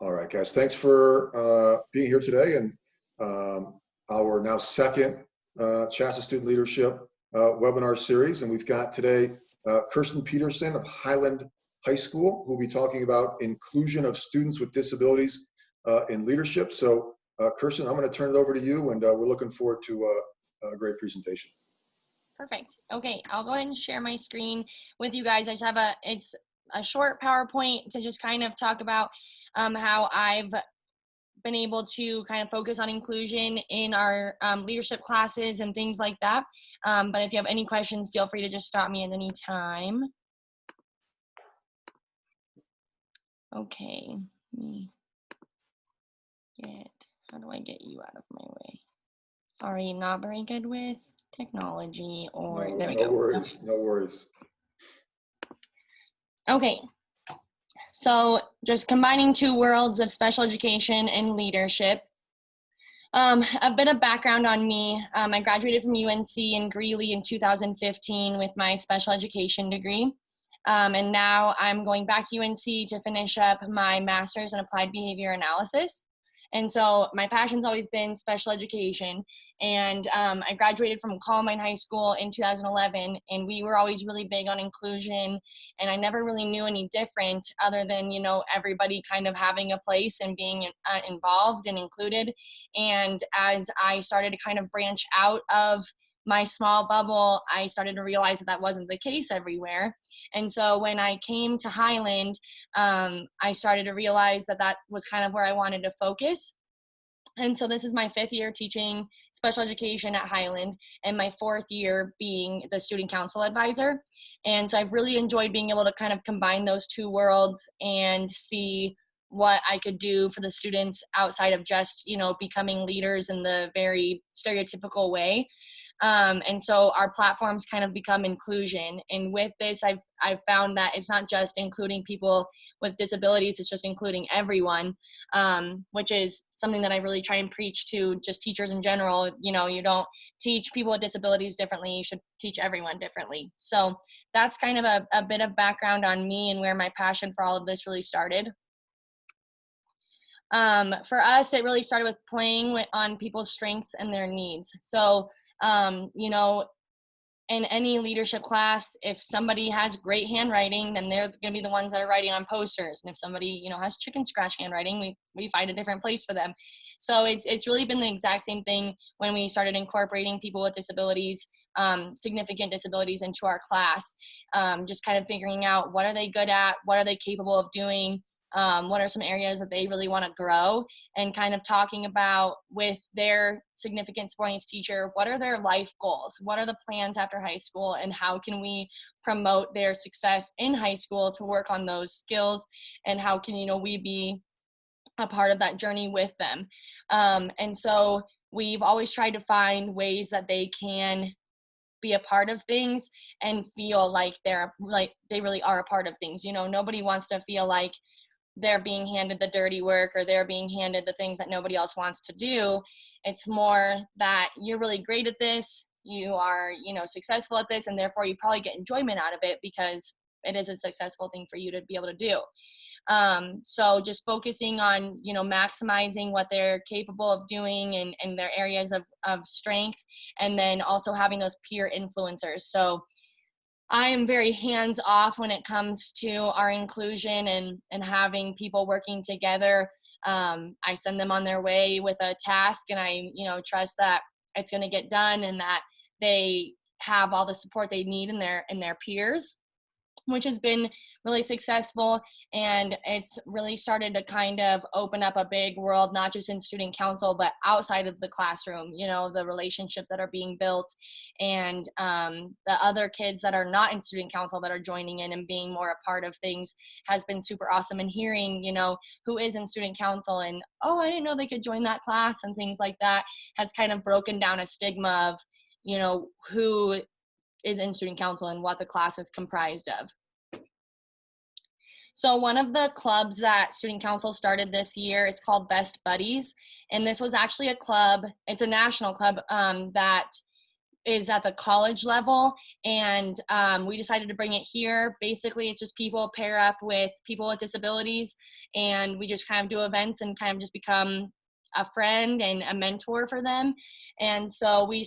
All right, guys, thanks for being here today and our now second CHASA Student Leadership webinar series. And we've got today Kirsten Peterson of Highland High School, who will be talking about inclusion of students with disabilities in leadership. So Kirsten, I'm going to turn it over to you, and we're looking forward to a great presentation. Perfect. Okay, I'll go ahead and share my screen with you guys. I just have it's a short PowerPoint to just kind of talk about how I've been able to kind of focus on inclusion in our leadership classes and things like that. But if you have any questions, feel free to just stop me at any time. Okay, let me how do I get you out of my way? Sorry, not very good with technology, or there we go. No worries, no worries. Okay, so just combining two worlds of special education and leadership. A bit of background on me. I graduated from UNC in Greeley in 2015 with my special education degree. And now I'm going back to UNC to finish up my master's in applied behavior analysis. And so my passion's always been special education. And I graduated from Columbine High School in 2011, and we were always really big on inclusion. And I never really knew any different other than, everybody kind of having a place and being involved and included. And as I started to kind of branch out of my small bubble, I started to realize that that wasn't the case everywhere. And so when I came to Highland, I started to realize that that was kind of where I wanted to focus. And so this is my 5th year teaching special education at Highland, and my 4th year being the student council advisor. And so I've really enjoyed being able to kind of combine those two worlds and see what I could do for the students outside of just, becoming leaders in the very stereotypical way. And so our platforms kind of become inclusion. And with this, I've found that it's not just including people with disabilities, it's just including everyone, which is something that I really try and preach to just teachers in general. You don't teach people with disabilities differently, you should teach everyone differently. So that's kind of a bit of background on me and where my passion for all of this really started. For us, it really started with playing on people's strengths and their needs. So, in any leadership class, if somebody has great handwriting, then they're going to be the ones that are writing on posters. And if somebody, has chicken scratch handwriting, we find a different place for them. So it's really been the exact same thing when we started incorporating people with disabilities, significant disabilities into our class. Just kind of figuring out what are they good at, what are they capable of doing, what are some areas that they really want to grow, and kind of talking about with their significant supporting needs teacher, what are their life goals, what are the plans after high school, and how can we promote their success in high school to work on those skills, and how can we be a part of that journey with them. And so we've always tried to find ways that they can be a part of things and feel like they really are a part of things. Nobody wants to feel like they're being handed the dirty work or they're being handed the things that nobody else wants to do. It's more that you're really great at this, you are, successful at this, and therefore you probably get enjoyment out of it because it is a successful thing for you to be able to do. So just focusing on, maximizing what they're capable of doing and their areas of strength, and then also having those peer influencers. So I am very hands-off when it comes to our inclusion and having people working together. I send them on their way with a task, and I, trust that it's going to get done and that they have all the support they need in their peers, which has been really successful. And it's really started to kind of open up a big world, not just in student council, but outside of the classroom, the relationships that are being built, and the other kids that are not in student council that are joining in and being more a part of things has been super awesome. And hearing, who is in student council and, oh, I didn't know they could join that class and things like that has kind of broken down a stigma of, who is in student council and what the class is comprised of. So one of the clubs that student council started this year is called Best Buddies. And this was actually a club, it's a national club that is at the college level, and we decided to bring it here. Basically, it's just people pair up with people with disabilities, and we just kind of do events and kind of just become a friend and a mentor for them. And so we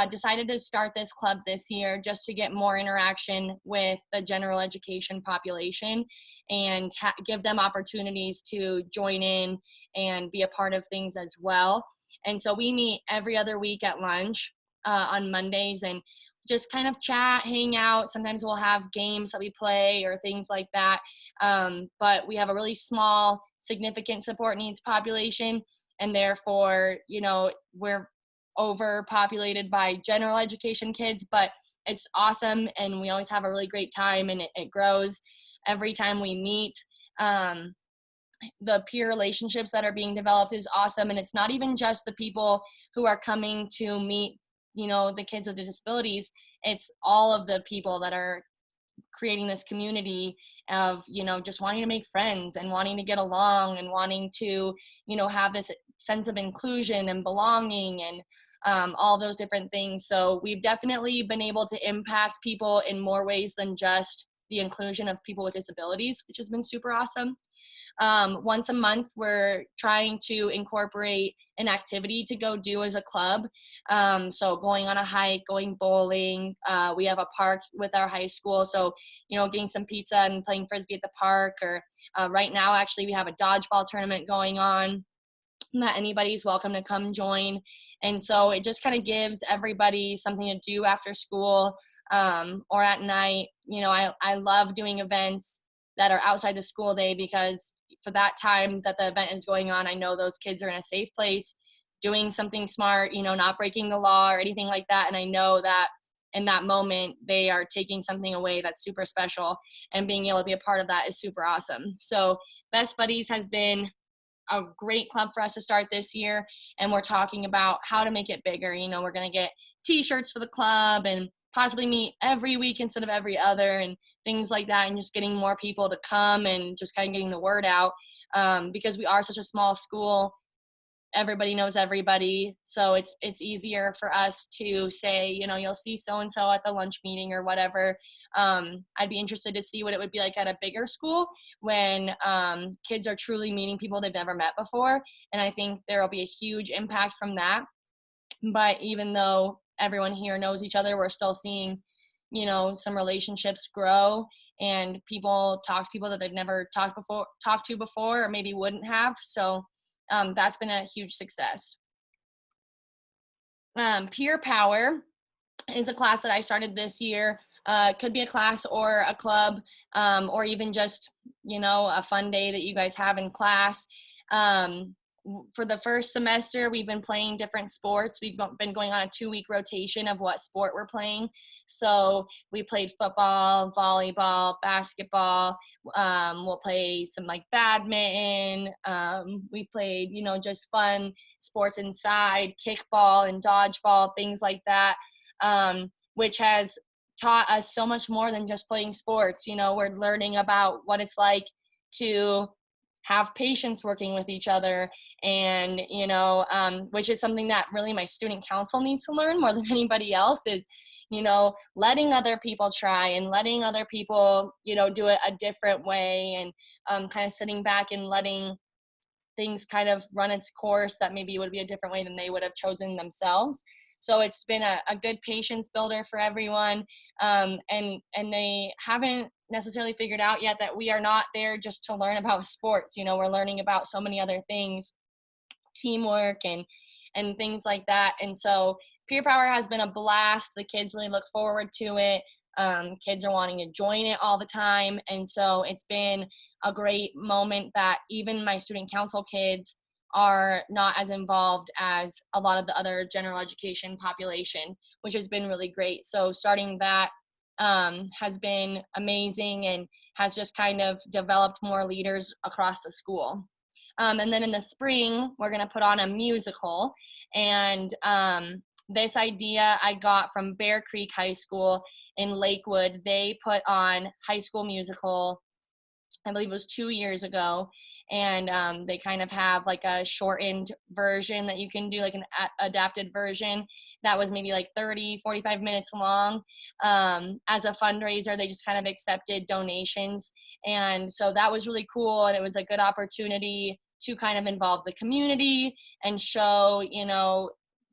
decided to start this club this year just to get more interaction with the general education population and give them opportunities to join in and be a part of things as well. And so we meet every other week at lunch on Mondays and just kind of chat, hang out. Sometimes we'll have games that we play or things like that. But we have a really small, significant support needs population. And therefore, you know, we're overpopulated by general education kids, but it's awesome. And we always have a really great time, and it grows every time we meet. The peer relationships that are being developed is awesome. And it's not even just the people who are coming to meet, you know, the kids with disabilities. It's all of the people that are creating this community of, you know, just wanting to make friends and wanting to get along and wanting to, you know, have this sense of inclusion and belonging and all those different things. So we've definitely been able to impact people in more ways than just the inclusion of people with disabilities, which has been super awesome. Once a month, we're trying to incorporate an activity to go do as a club. So going on a hike, going bowling. We have a park with our high school. So, you know, getting some pizza and playing Frisbee at the park. Or right now, actually, we have a dodgeball tournament going on that anybody's welcome to come join. And so it just kind of gives everybody something to do after school or at night. You know, I love doing events that are outside the school day, because for that time that the event is going on, I know those kids are in a safe place doing something smart, you know, not breaking the law or anything like that. And I know that in that moment, they are taking something away that's super special, and being able to be a part of that is super awesome. So Best Buddies has been a great club for us to start this year, and we're talking about how to make it bigger. You know, we're going to get t-shirts for the club and possibly meet every week instead of every other and things like that, and just getting more people to come and just kind of getting the word out, because we are such a small school. Everybody knows everybody, so it's easier for us to say, you know, you'll see so and so at the lunch meeting or whatever. I'd be interested to see what it would be like at a bigger school when kids are truly meeting people they've never met before, and I think there will be a huge impact from that. But even though everyone here knows each other, we're still seeing, you know, some relationships grow, and people talk to people that they've never talked to before, or maybe wouldn't have. So that's been a huge success. Peer Power is a class that I started this year. It could be a class or a club, or even just, you know, a fun day that you guys have in class. For the first semester, we've been playing different sports. We've been going on a 2-week rotation of what sport we're playing. So we played football, volleyball, basketball. We'll play some like badminton. We played, you know, just fun sports inside, kickball and dodgeball, things like that, which has taught us so much more than just playing sports. You know, we're learning about what it's like to have patience working with each other, and, you know, which is something that really my student council needs to learn more than anybody else, is, you know, letting other people try and letting other people, you know, do it a different way, and kind of sitting back and letting things kind of run its course that maybe would be a different way than they would have chosen themselves. So it's been a good patience builder for everyone. And they haven't necessarily figured out yet that we are not there just to learn about sports. You know, we're learning about so many other things, teamwork and things like that. And so Peer Power has been a blast. The kids really look forward to it. Kids are wanting to join it all the time. And so it's been a great moment that even my student council kids are not as involved as a lot of the other general education population, which has been really great. So starting that has been amazing, and has just kind of developed more leaders across the school. And then in the spring, we're going to put on a musical. And this idea I got from Bear Creek High School in Lakewood. They put on High School Musical I believe it was 2 years ago, and they kind of have like a shortened version that you can do, like an adapted version that was maybe like 30, 45 minutes long. As a fundraiser, they just kind of accepted donations, and so that was really cool, and it was a good opportunity to kind of involve the community and show,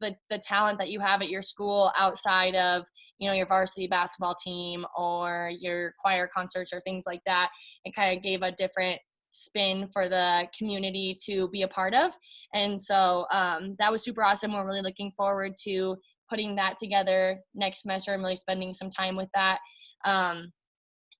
the talent that you have at your school outside of, your varsity basketball team or your choir concerts or things like that. It kind of gave a different spin for the community to be a part of. And so that was super awesome. We're really looking forward to putting that together next semester and really spending some time with that.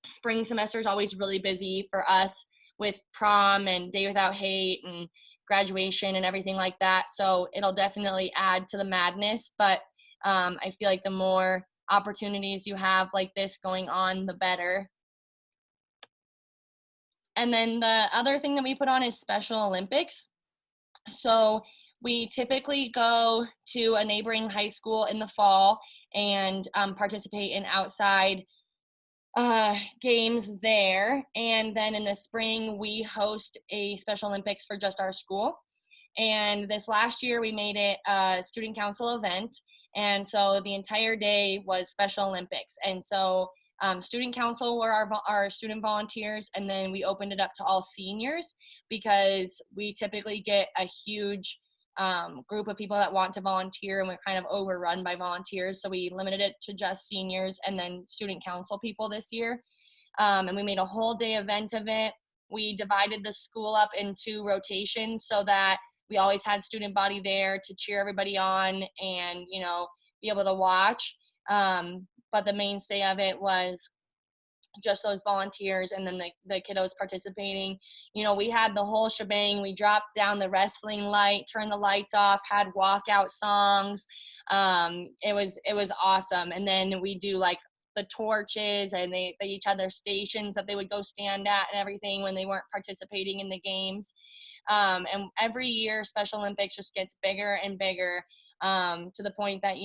Spring semester is always really busy for us with prom and Day Without Hate and graduation and everything like that. So it'll definitely add to the madness. But I feel like the more opportunities you have like this going on, the better. And then the other thing that we put on is Special Olympics. So we typically go to a neighboring high school in the fall and participate in outside games there. And then in the spring, we host a Special Olympics for just our school. And this last year, we made it a student council event. And so the entire day was Special Olympics. And so student council were our student volunteers, and then we opened it up to all seniors because we typically get a huge group of people that want to volunteer, and we're kind of overrun by volunteers. So we limited it to just seniors and then student council people this year. And we made a whole day event of it. We divided the school up into rotations so that we always had student body there to cheer everybody on and, be able to watch. But the mainstay of it was just those volunteers and then the kiddos participating. We had the whole shebang. We dropped down the wrestling light, turned the lights off, had walkout songs. It was awesome. And then we do like the torches, and they each had their stations that they would go stand at and everything when they weren't participating in the games. And every year Special Olympics just gets bigger and bigger, to the point that,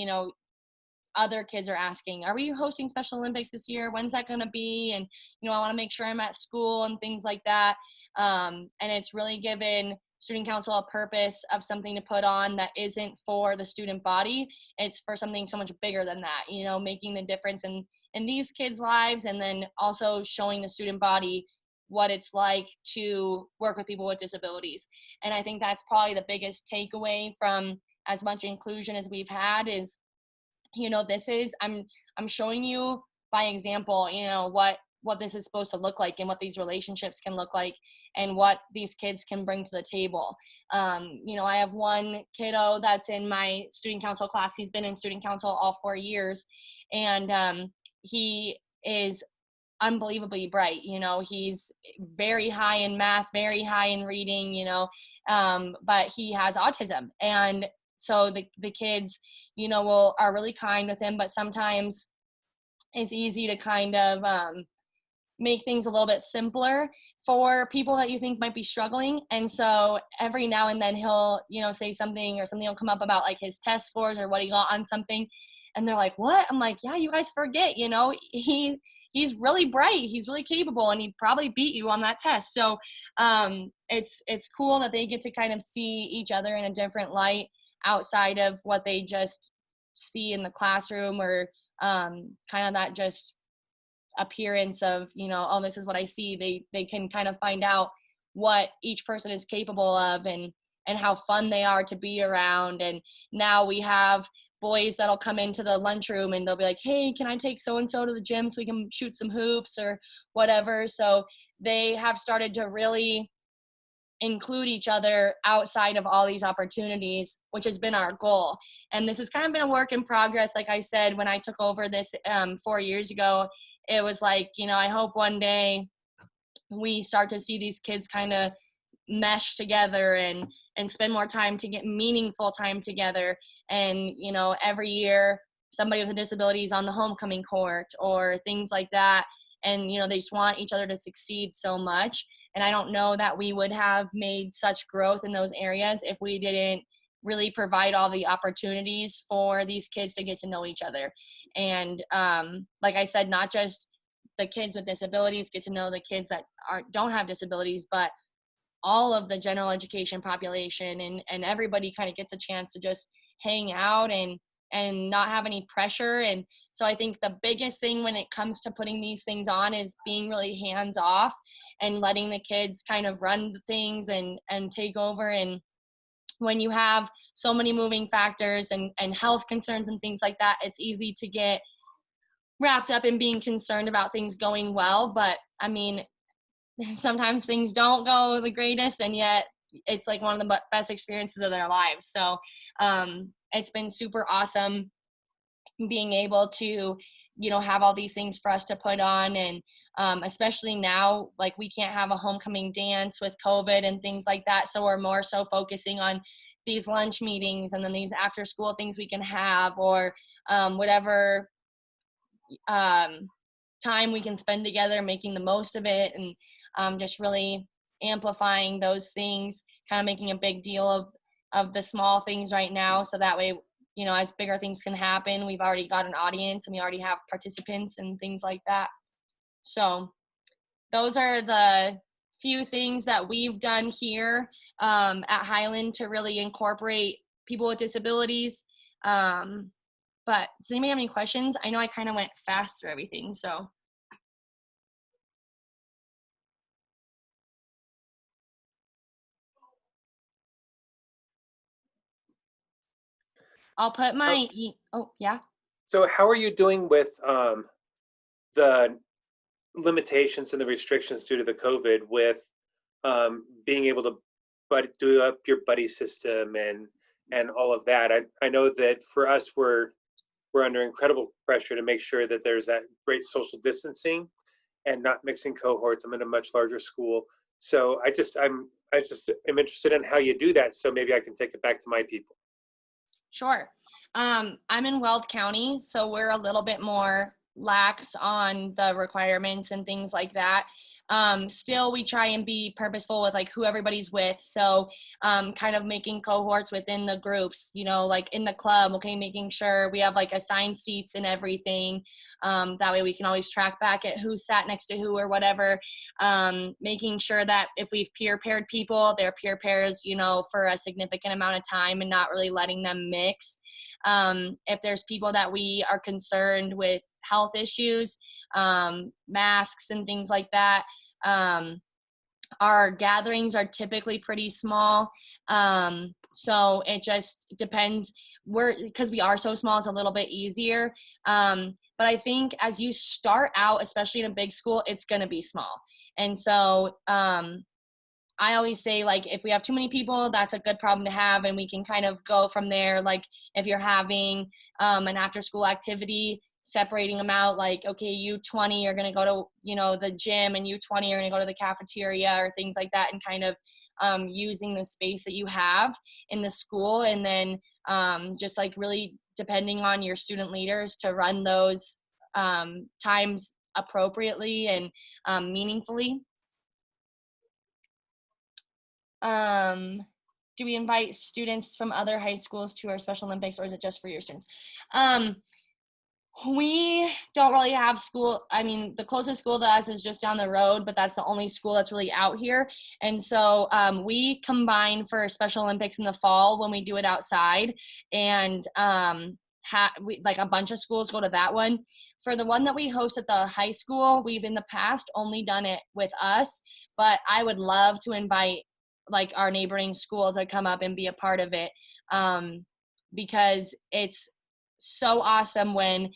other kids are asking, are we hosting Special Olympics this year? When's that going to be? And, I want to make sure I'm at school and things like that. And it's really given student council a purpose of something to put on that isn't for the student body. It's for something so much bigger than that, making the difference in these kids' lives, and then also showing the student body what it's like to work with people with disabilities. And I think that's probably the biggest takeaway from as much inclusion as we've had is, this is, I'm showing you by example, what this is supposed to look like and what these relationships can look like and what these kids can bring to the table. I have one kiddo that's in my student council class. He's been in student council all 4 years, and he is unbelievably bright. He's very high in math, very high in reading, but he has autism. And so the kids, are really kind with him, but sometimes it's easy to kind of make things a little bit simpler for people that you think might be struggling. And so every now and then he'll, say something, or something will come up about like his test scores or what he got on something. And they're like, what? I'm like, yeah, you guys forget, he's really bright. He's really capable, and he probably beat you on that test. So it's cool that they get to kind of see each other in a different light outside of what they just see in the classroom, or kind of that just appearance of, oh, this is what I see. They can kind of find out what each person is capable of and how fun they are to be around. And now we have boys that'll come into the lunchroom and they'll be like, hey, can I take so-and-so to the gym so we can shoot some hoops or whatever. So they have started to really include each other outside of all these opportunities, which has been our goal. And this has kind of been a work in progress. Like I said, when I took over this 4 years ago, it was like, I hope one day we start to see these kids kind of mesh together and spend more time to get meaningful time together. And, every year somebody with a disability is on the homecoming court or things like that. And, they just want each other to succeed so much. And I don't know that we would have made such growth in those areas if we didn't really provide all the opportunities for these kids to get to know each other. And like I said, not just the kids with disabilities, get to know the kids that don't have disabilities, but all of the general education population, and everybody kind of gets a chance to just hang out and not have any pressure. And so I think the biggest thing when it comes to putting these things on is being really hands off and letting the kids kind of run things and take over. And when you have so many moving factors and health concerns and things like that, it's easy to get wrapped up in being concerned about things going well. But I mean, sometimes things don't go the greatest, and yet it's like one of the best experiences of their lives. So it's been super awesome being able to, have all these things for us to put on. And especially now, like, we can't have a homecoming dance with COVID and things like that. So we're more so focusing on these lunch meetings and then these after school things we can have, or whatever time we can spend together, making the most of it, and just really amplifying those things, kind of making a big deal of the small things right now, so that way, as bigger things can happen, we've already got an audience and we already have participants and things like that. So those are the few things that we've done here at Highland to really incorporate people with disabilities. But does anybody have any questions? I know I kind of went fast through everything, so. I'll put my, oh, yeah. So how are you doing with the limitations and the restrictions due to the COVID, with being able to do up your buddy system and all of that? I know that for us, we're under incredible pressure to make sure that there's that great social distancing and not mixing cohorts. I'm in a much larger school, so I just am interested in how you do that, so maybe I can take it back to my people. Sure. I'm in Weld County, so we're a little bit more lax on the requirements and things like that. Still, we try and be purposeful with like who everybody's with. So kind of making cohorts within the groups, like in the club, okay, making sure we have like assigned seats and everything. That way we can always track back at who sat next to who or whatever. Making sure that if we've peer paired people, they're peer pairs, for a significant amount of time and not really letting them mix. If there's people that we are concerned with health issues, masks and things like that. Our gatherings are typically pretty small. So it just depends. Because we are so small, it's a little bit easier. But I think as you start out, especially in a big school, it's going to be small. And so I always say, like, if we have too many people, that's a good problem to have, and we can kind of go from there. Like, if you're having an after-school activity, separating them out, like, okay, you 20 are going to go to, the gym, and you 20 are going to go to the cafeteria or things like that, and kind of using the space that you have in the school. And then just like really depending on your student leaders to run those times appropriately and meaningfully. Do we invite students from other high schools to our Special Olympics, or is it just for your students? We don't really have school. I mean, the closest school to us is just down the road, but that's the only school that's really out here. And so we combine for Special Olympics in the fall when we do it outside, and like a bunch of schools go to that one. For the one that we host at the high school, we've in the past only done it with us, but I would love to invite like our neighboring school to come up and be a part of it, because it's so awesome when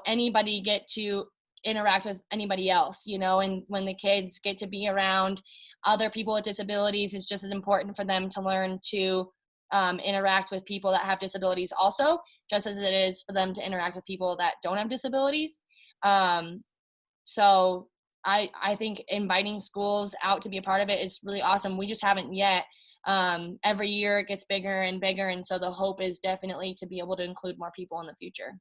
anybody get to interact with anybody else, and when the kids get to be around other people with disabilities, it's just as important for them to learn to interact with people that have disabilities also, just as it is for them to interact with people that don't have disabilities. So I think inviting schools out to be a part of it is really awesome. We just haven't yet. Every year it gets bigger and bigger, and so the hope is definitely to be able to include more people in the future.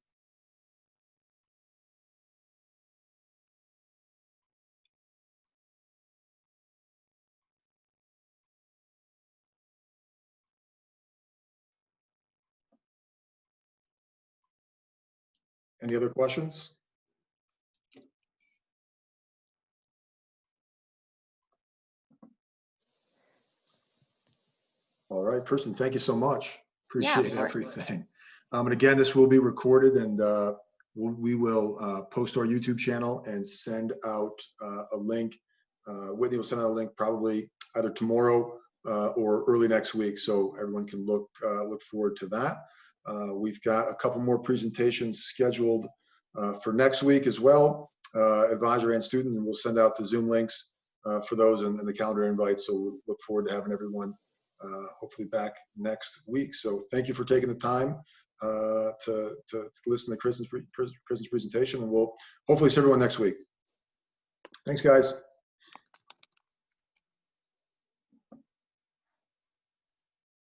Any other questions? All right, Kirsten, thank you so much. Yeah, of Appreciate course. everything. And again, this will be recorded, and we will post to our YouTube channel and send out a link. Whitney will send out a link probably either tomorrow or early next week, so everyone can look forward to that. We've got a couple more presentations scheduled for next week as well, advisor and student, and we'll send out the Zoom links for those and the calendar invites. So we'll look forward to having everyone hopefully back next week. So thank you for taking the time to listen to Kristen's presentation, and we'll hopefully see everyone next week. Thanks, guys.